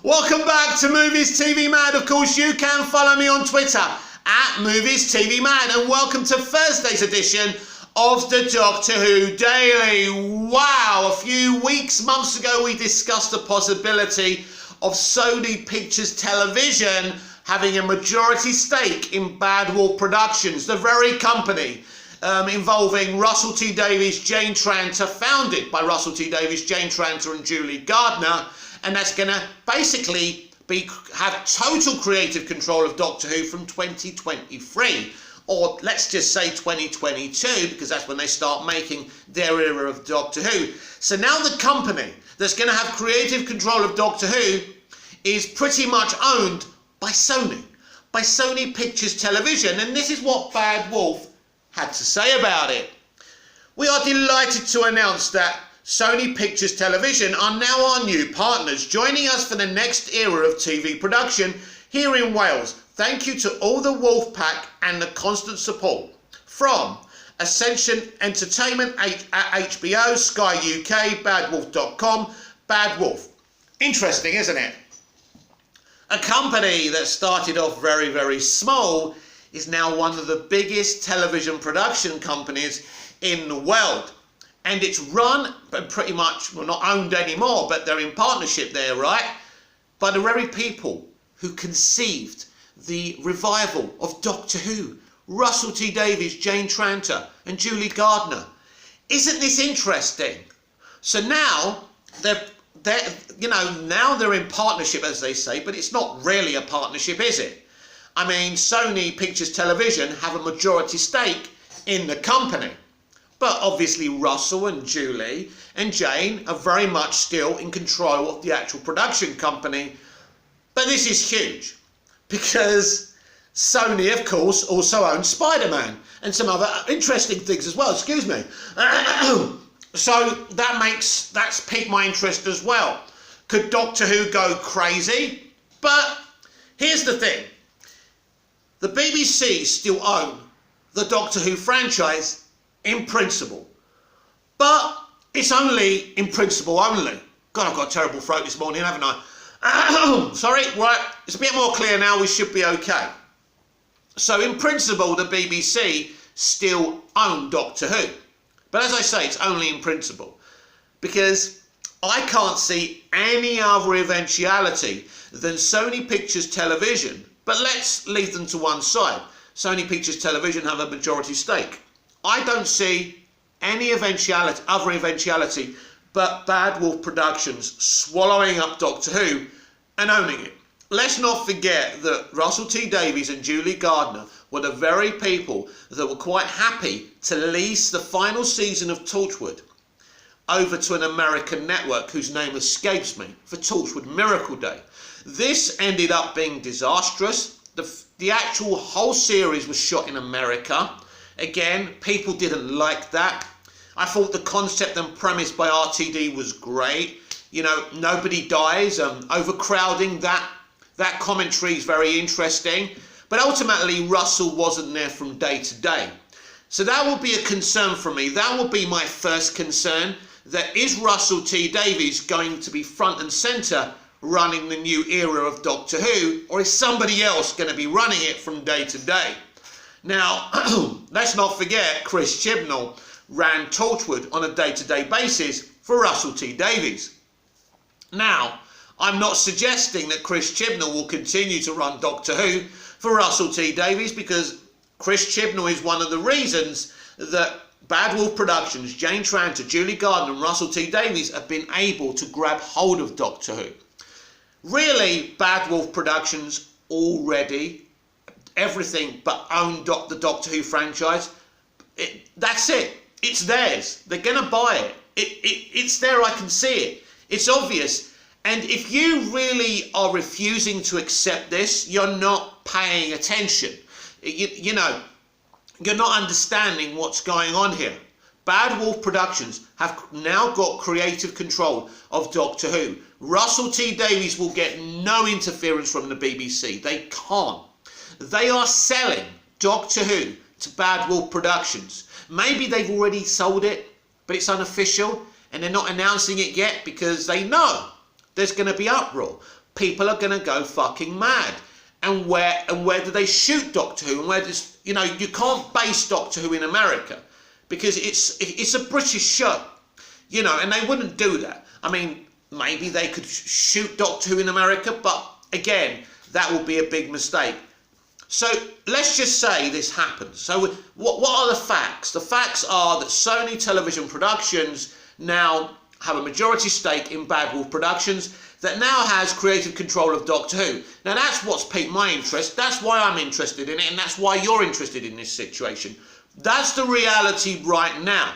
Welcome back to Movies TV Mad. Of course, you can follow me on Twitter at Movies TV Mad, and welcome to Thursday's edition of the Doctor Who Daily. Wow, a few months ago, we discussed the possibility of Sony Pictures Television having a majority stake in Bad Wolf Productions, the very company involving Russell T Davies, Jane Tranter, founded by Russell T Davies, Jane Tranter and Julie Gardner, and that's going to basically have total creative control of Doctor Who from 2023, or let's just say 2022, because that's when they start making their era of Doctor Who. So now the company that's going to have creative control of Doctor Who is pretty much owned by Sony Pictures Television, and this is what Bad Wolf had to say about it. We are delighted to announce that Sony Pictures Television are now our new partners, joining us for the next era of TV production here in Wales. Thank you to all the Wolf Pack and the constant support from Ascension Entertainment at HBO, Sky UK, badwolf.com, Bad Wolf. Interesting, isn't it? A company that started off very, very small is now one of the biggest television production companies in the world. And it's run, but pretty much, well, not owned anymore, but they're in partnership there, right? By the very people who conceived the revival of Doctor Who. Russell T Davies, Jane Tranter and Julie Gardner. Isn't this interesting? So now now they're in partnership, as they say, but it's not really a partnership, is it? I mean, Sony Pictures Television have a majority stake in the company. But obviously Russell and Julie and Jane are very much still in control of the actual production company. But this is huge because Sony, of course, also owns Spider-Man and some other interesting things as well, excuse me. So that's piqued my interest as well. Could Doctor Who go crazy? But here's the thing. The BBC still own the Doctor Who franchise in principle. But it's only in principle only. God, I've got a terrible throat this morning, haven't I? Sorry, right, it's a bit more clear now, we should be okay. So in principle, the BBC still own Doctor Who. But as I say, it's only in principle. Because I can't see any other eventuality than Sony Pictures Television. But let's leave them to one side. Sony Pictures Television have a majority stake. I don't see any other eventuality but Bad Wolf Productions swallowing up Doctor Who and owning it. Let's not forget that Russell T Davies and Julie Gardner were the very people that were quite happy to lease the final season of Torchwood over to an American network whose name escapes me for Torchwood Miracle Day. This ended up being disastrous. The actual whole series was shot in America. Again, people didn't like that. I thought the concept and premise by RTD was great. You know, nobody dies. Overcrowding, that commentary is very interesting. But ultimately, Russell wasn't there from day to day. So that will be a concern for me. That will be my first concern. That is Russell T Davies going to be front and centre running the new era of Doctor Who? Or is somebody else going to be running it from day to day? Now, let's not forget Chris Chibnall ran Torchwood on a day-to-day basis for Russell T Davies. Now, I'm not suggesting that Chris Chibnall will continue to run Doctor Who for Russell T Davies, because Chris Chibnall is one of the reasons that Bad Wolf Productions, Jane Tranter, Julie Gardner and Russell T Davies have been able to grab hold of Doctor Who. Really, Bad Wolf Productions already everything but own the Doctor Who franchise. That's it. It's theirs. They're going to buy it. It's there. I can see it. It's obvious. And if you really are refusing to accept this, you're not paying attention. You know, you're not understanding what's going on here. Bad Wolf Productions have now got creative control of Doctor Who. Russell T Davies will get no interference from the BBC. They can't. They are selling Doctor Who to Bad Wolf Productions. Maybe they've already sold it, but it's unofficial, and they're not announcing it yet because they know there's going to be uproar. people are going to go fucking mad. And where do they shoot Doctor Who? And where does, you know, you can't base Doctor Who in America because it's a British show, you know, and they wouldn't do that. I mean, maybe they could shoot Doctor Who in America, but again, that would be a big mistake. So let's just say this happens. So what are the facts? The facts are that Sony Television Productions now have a majority stake in Bad Wolf Productions that now has creative control of Doctor Who. Now that's what's piqued my interest. That's why I'm interested in it, and that's why you're interested in this situation. That's the reality right now.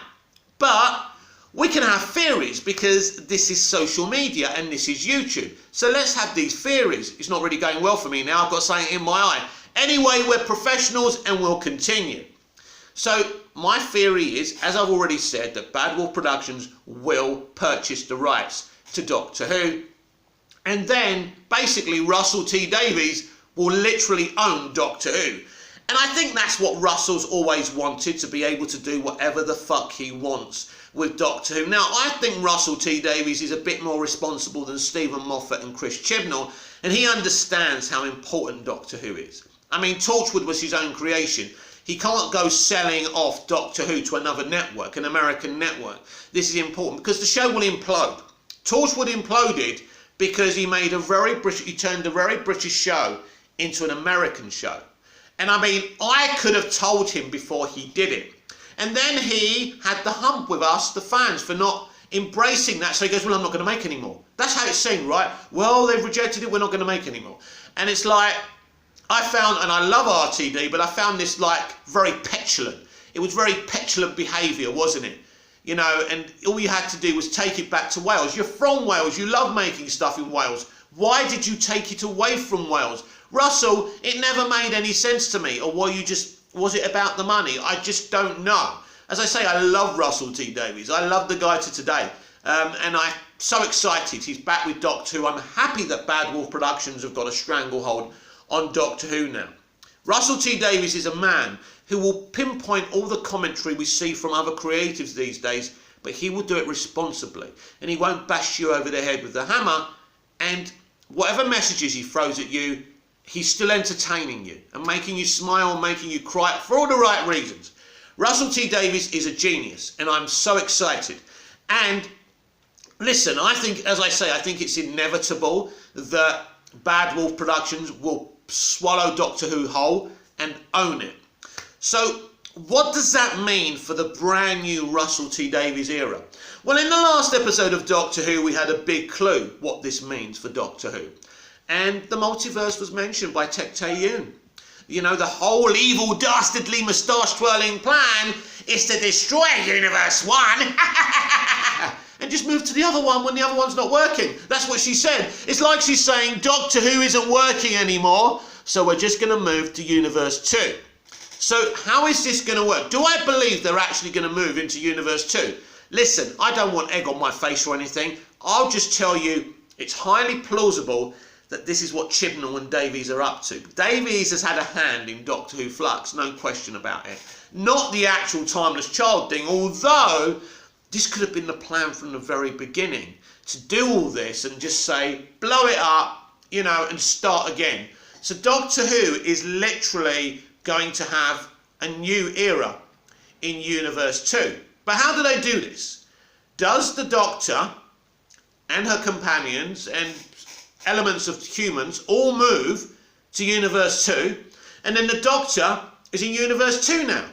But we can have theories because this is social media and this is YouTube. So let's have these theories. It's not really going well for me now. I've got something in my eye. Anyway, we're professionals and we'll continue. So my theory is, as I've already said, that Bad Wolf Productions will purchase the rights to Doctor Who. And then, basically, Russell T Davies will literally own Doctor Who. And I think that's what Russell's always wanted, to be able to do whatever the fuck he wants with Doctor Who. Now, I think Russell T Davies is a bit more responsible than Stephen Moffat and Chris Chibnall, and he understands how important Doctor Who is. I mean, Torchwood was his own creation. He can't go selling off Doctor Who to another network, an American network. This is important because the show will implode. Torchwood imploded because he turned a very British show into an American show. And I mean, I could have told him before he did it. And then he had the hump with us, the fans, for not embracing that. So he goes, well, I'm not going to make any more. That's how it's seen, right? Well, they've rejected it, we're not going to make any more. And it's like, I found, and I love RTD, but I found this like very petulant. It was very petulant behaviour, wasn't it? You know, and all you had to do was take it back to Wales. You're from Wales, you love making stuff in Wales. Why did you take it away from Wales? Russell, it never made any sense to me. Or was it about the money? I just don't know. As I say, I love Russell T Davies. I love the guy to today. And I'm so excited. He's back with Doctor Who. I'm happy that Bad Wolf Productions have got a stranglehold on Doctor Who now. Russell T Davies is a man who will pinpoint all the commentary we see from other creatives these days, but he will do it responsibly. And he won't bash you over the head with the hammer, and whatever messages he throws at you, he's still entertaining you and making you smile, making you cry for all the right reasons. Russell T Davies is a genius, and I'm so excited. And listen, I think, as I say, I think it's inevitable that Bad Wolf Productions will swallow Doctor Who whole and own it. So what does that mean for the brand new Russell T Davies era? Well, in the last episode of Doctor Who, we had a big clue what this means for Doctor Who. And the multiverse was mentioned by Tek Tae-yoon. You know, the whole evil, dastardly, moustache-twirling plan is to destroy Universe 1 and just move to the other one when the other one's not working. That's what she said. It's like she's saying Doctor Who isn't working anymore, so we're just going to move to Universe 2. So how is this going to work? Do I believe they're actually going to move into Universe 2? Listen, I don't want egg on my face or anything. I'll just tell you it's highly plausible that this is what Chibnall and Davies are up to. Davies has had a hand in Doctor Who Flux, no question about it. Not the actual Timeless Child thing, although this could have been the plan from the very beginning, to do all this and just say, blow it up, you know, and start again. So Doctor Who is literally going to have a new era in Universe 2. But how do they do this? Does the Doctor and her companions and elements of humans all move to Universe 2, and then the Doctor is in Universe 2 now?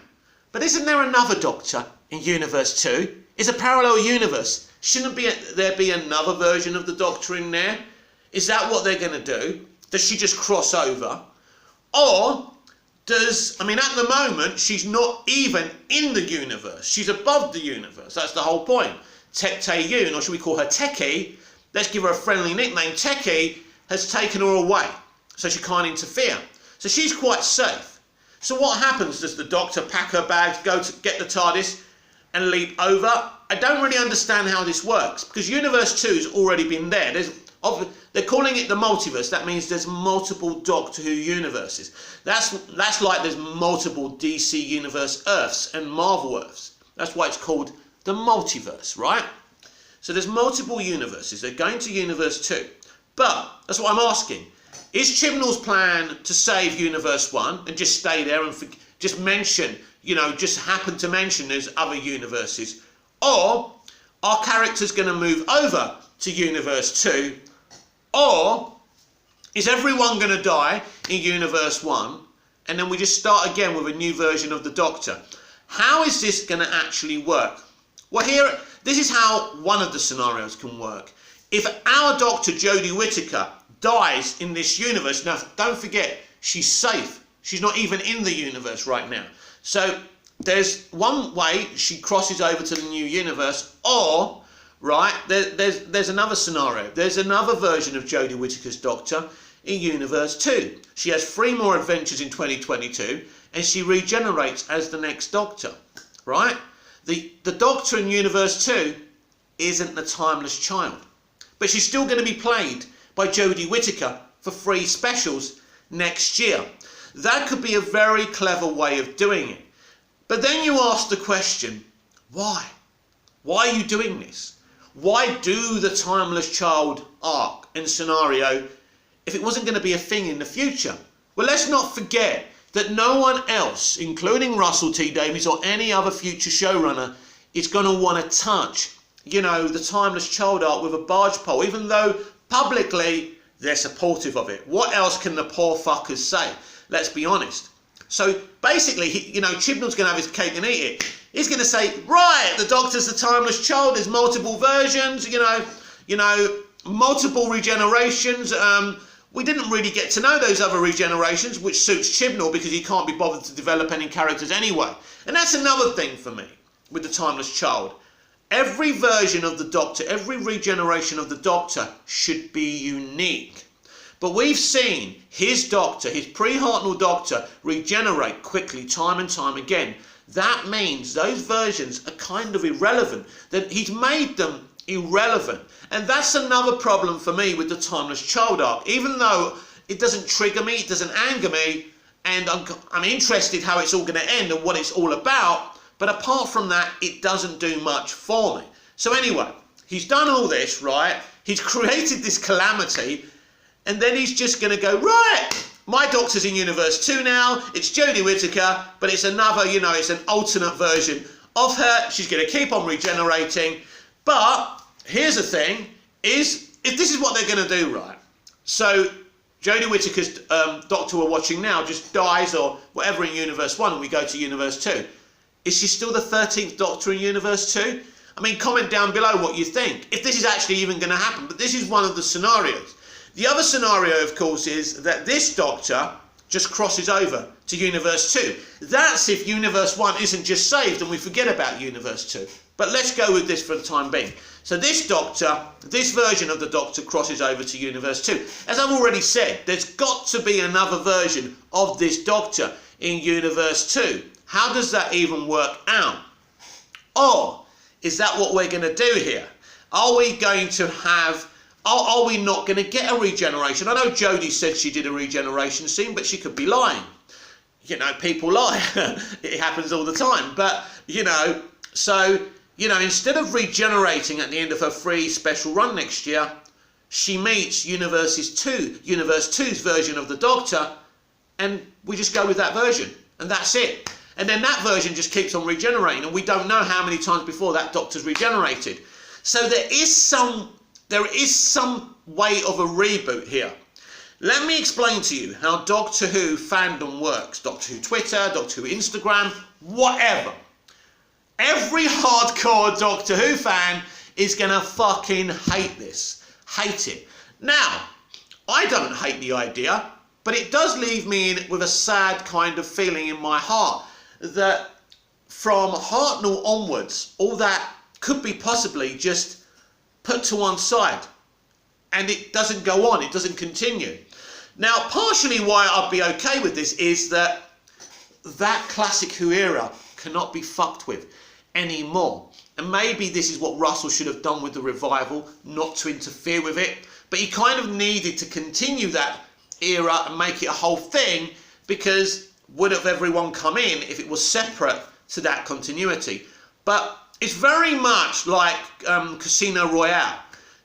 But isn't there another Doctor in Universe 2? It's a parallel universe. Shouldn't there be another version of the Doctor in there? Is that what they're going to do? Does she just cross over? Or I mean, at the moment, she's not even in the universe. She's above the universe. That's the whole point. Tek Tae-yoon, or should we call her Techie? Let's give her a friendly nickname. Techie has taken her away, so she can't interfere. So she's quite safe. So what happens? Does the Doctor pack her bags, go to get the TARDIS and leap over? I don't really understand how this works, because Universe 2's already been there. They're calling it the multiverse. That means there's multiple Doctor Who universes. That's like there's multiple DC Universe Earths and Marvel Earths. That's why it's called the multiverse, right? So there's multiple universes. They're going to Universe 2. But that's what I'm asking. Is Chibnall's plan to save Universe 1 and just stay there and just mention, you know, just happen to mention there's other universes? Or are characters going to move over to Universe 2? Or is everyone going to die in Universe 1 and then we just start again with a new version of the Doctor? How is this going to actually work? Well, this is how one of the scenarios can work. If our Doctor, Jodie Whittaker, dies in this universe, now don't forget, she's safe. She's not even in the universe right now. So there's one way she crosses over to the new universe, or, right, there's another scenario. There's another version of Jodie Whittaker's Doctor in Universe 2. She has 3 more adventures in 2022, and she regenerates as the next Doctor, right? The Doctor in Universe 2 isn't the Timeless Child, but she's still going to be played by Jodie Whittaker for 3 specials next year. That could be a very clever way of doing it. But then you ask the question, why? Why are you doing this? Why do the Timeless Child arc and scenario if it wasn't going to be a thing in the future? Well, let's not forget that no one else, including Russell T Davies or any other future showrunner, is going to want to touch, you know, the Timeless Child arc with a barge pole, even though publicly they're supportive of it. What else can the poor fuckers say? Let's be honest. So basically, you know, Chibnall's going to have his cake and eat it. He's going to say, right, the Doctor's the Timeless Child, there's multiple versions, you know, multiple regenerations. We didn't really get to know those other regenerations, which suits Chibnall because he can't be bothered to develop any characters anyway. And that's another thing for me with the Timeless Child. Every version of the Doctor, every regeneration of the Doctor should be unique. But we've seen his Doctor, his pre-Hartnell Doctor, regenerate quickly time and time again. That means those versions are kind of irrelevant. That he's made them irrelevant. And that's another problem for me with the Timeless Child arc. Even though it doesn't trigger me, it doesn't anger me, and I'm interested how it's all going to end and what it's all about. But apart from that, it doesn't do much for me. So anyway, he's done all this, right? He's created this calamity, and then he's just going to go, right, my Doctor's in Universe 2 now. It's Jodie Whittaker, but it's another, you know, it's an alternate version of her. She's going to keep on regenerating. But here's the thing, if this is what they're going to do, right? So Jodie Whittaker's Doctor we're watching now just dies or whatever in Universe 1, and we go to Universe 2. Is she still the 13th Doctor in Universe 2? I mean, comment down below what you think, if this is actually even going to happen. But this is one of the scenarios. The other scenario, of course, is that this Doctor just crosses over to Universe 2. That's if Universe 1 isn't just saved and we forget about Universe 2. But let's go with this for the time being. So this Doctor, this version of the Doctor crosses over to Universe 2. As I've already said, there's got to be another version of this Doctor in Universe 2. How does that even work out? Or is that what we're going to do here? Are we going to have... Are we not going to get a regeneration? I know Jodie said she did a regeneration scene, but she could be lying. You know, people lie. It happens all the time. But, you know, so, you know, instead of regenerating at the end of her free special run next year, she meets Universe 2's version of the Doctor, and we just go with that version. And that's it. And then that version just keeps on regenerating, and we don't know how many times before that Doctor's regenerated. So there is some way of a reboot here. Let me explain to you how Doctor Who fandom works. Doctor Who Twitter, Doctor Who Instagram, whatever. Every hardcore Doctor Who fan is going to fucking hate this. Hate it. Now, I don't hate the idea, but it does leave me with a sad kind of feeling in my heart that from Hartnell onwards, all that could be possibly just put to one side, and it doesn't go on, it doesn't continue. Now, partially why I'd be okay with this is that classic Who era cannot be fucked with anymore. And maybe this is what Russell should have done with the revival, not to interfere with it, but he kind of needed to continue that era and make it a whole thing, because would have everyone come in if it was separate to that continuity? But it's very much like Casino Royale.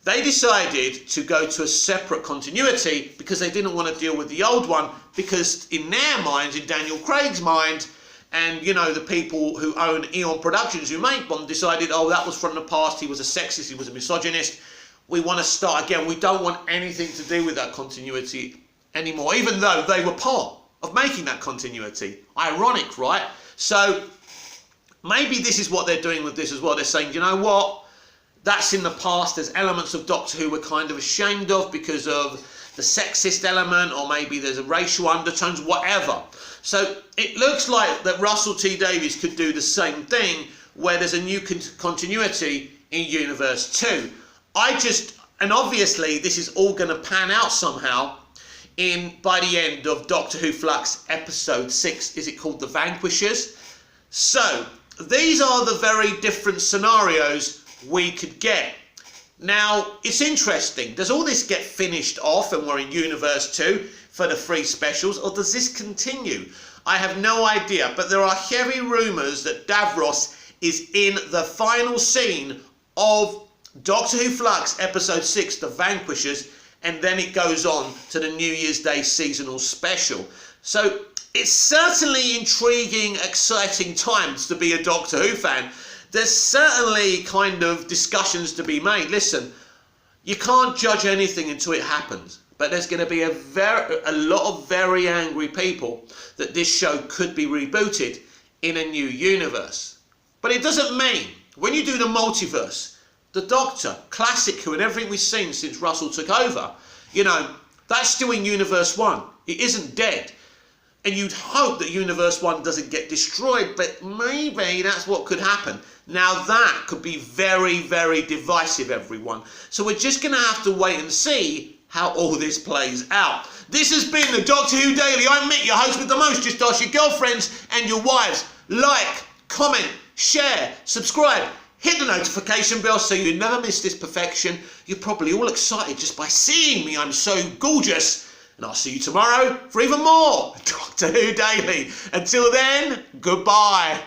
They decided to go to a separate continuity because they didn't want to deal with the old one, because in their minds, in Daniel Craig's mind, and you know, the people who own Eon Productions who make Bond decided, oh, that was from the past, he was a sexist, he was a misogynist, we want to start again, we don't want anything to do with that continuity anymore, even though they were part of making that continuity. Ironic, right? So maybe this is what they're doing with this as well. They're saying, you know what, that's in the past, there's elements of Doctor Who we're kind of ashamed of because of the sexist element, or maybe there's a racial undertones, whatever. So it looks like that Russell T Davies could do the same thing, where there's a new continuity in Universe 2. And obviously this is all going to pan out somehow by the end of Doctor Who Flux episode 6. Is it called The Vanquishers? So these are the very different scenarios we could get. Now, it's interesting. Does all this get finished off and we're in Universe 2 for the 3 specials, or does this continue? I have no idea, but there are heavy rumours that Davros is in the final scene of Doctor Who Flux episode 6, The Vanquishers, and then it goes on to the New Year's Day seasonal special. So it's certainly intriguing, exciting times to be a Doctor Who fan. There's certainly kind of discussions to be made. Listen, you can't judge anything until it happens. But there's going to be a lot of very angry people that this show could be rebooted in a new universe. But it doesn't mean, when you do the multiverse, the Doctor, Classic Who, and everything we've seen since Russell took over, you know, that's still in Universe 1. It isn't dead. And you'd hope that Universe 1 doesn't get destroyed, but maybe that's what could happen. Now that could be very, very divisive, everyone. So we're just going to have to wait and see how all this plays out. This has been the Doctor Who Daily. I'm Mick, your host with the most. Just ask your girlfriends and your wives. Like, comment, share, subscribe. Hit the notification bell so you never miss this perfection. You're probably all excited just by seeing me. I'm so gorgeous. And I'll see you tomorrow for even more Doctor Who Daily. Until then, goodbye.